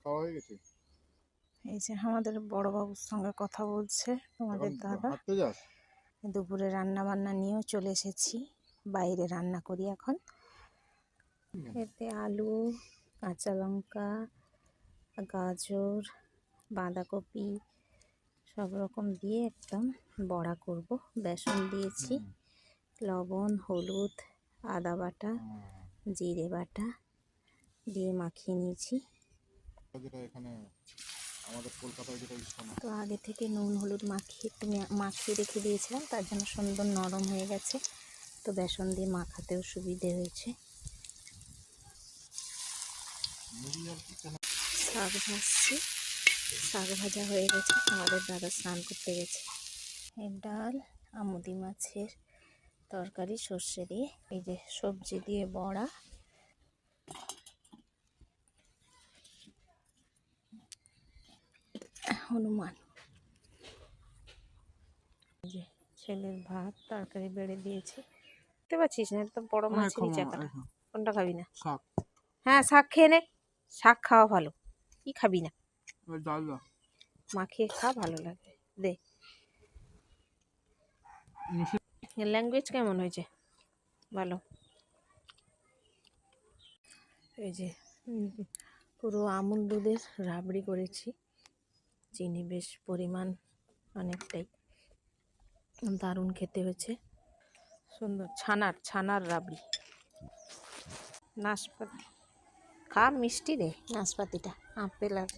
খাওয়া হয়ে গেছে? এই যে আমাদের বড় বাবুর সঙ্গে কথা বলছে তোমাদের দাদা। হাঁটতে যাস? দুপুরে রান্না বান্না নিয়েও চলে এসেছি, বাইরে রান্না করি এখন। এতে আলু, কাঁচা লঙ্কা, গাজর, বাঁধাকপি সব রকম দিয়ে একদম বড়া করব। বেসন দিয়েছি, লবণ, হলুদ, আদা বাটা, জিরে বাটা দিয়ে মাখিয়ে নিয়েছি। যেটা এখানে আমাদের কলকাতায় যেটা ইস্কন। তো আগে থেকে নুন হলুদ মাখিয়ে রেখে দিয়েছিলাম, তার জন্য সুন্দর নরম হয়ে গেছে। তো বেসন দিয়ে মাখাতেও সুবিধে হয়েছে। শাক ভাজছি, শাক ভাজা হয়ে গেছে, আমাদের দাদা স্নান করতে গেছে। এই ডাল, আমুদি মাছের তরকারি সর্ষে দিয়ে, এই যে সবজি দিয়ে বড়া, হনুমান। এই যে ছেলের ভাত তরকারি বেড়ে দিয়েছি, দেখতে পাচ্ছিস না? তো বড় মাছেরই চাকাটা। কোনটা খাবি না? শাক। হ্যাঁ শাক খেয়ে নে, শাক খাওয়া ভালো। কি খাবি না? ডাল দাও, মাখিয়ে খা, ভালো লাগবে। দে। ল্যাঙ্গুয়েজ কেমন হয়েছে? ভালো। এই যে পুরো আমুল দুধের রাবড়ি করেছি, চিনি বেশ পরিমাণ অনেকটাই, দারুণ খেতে হয়েছে, সুন্দর। ছানার রাবড়ি। নাশপাতি খা, মিষ্টি রে নাশপাতিটা, আপেল আর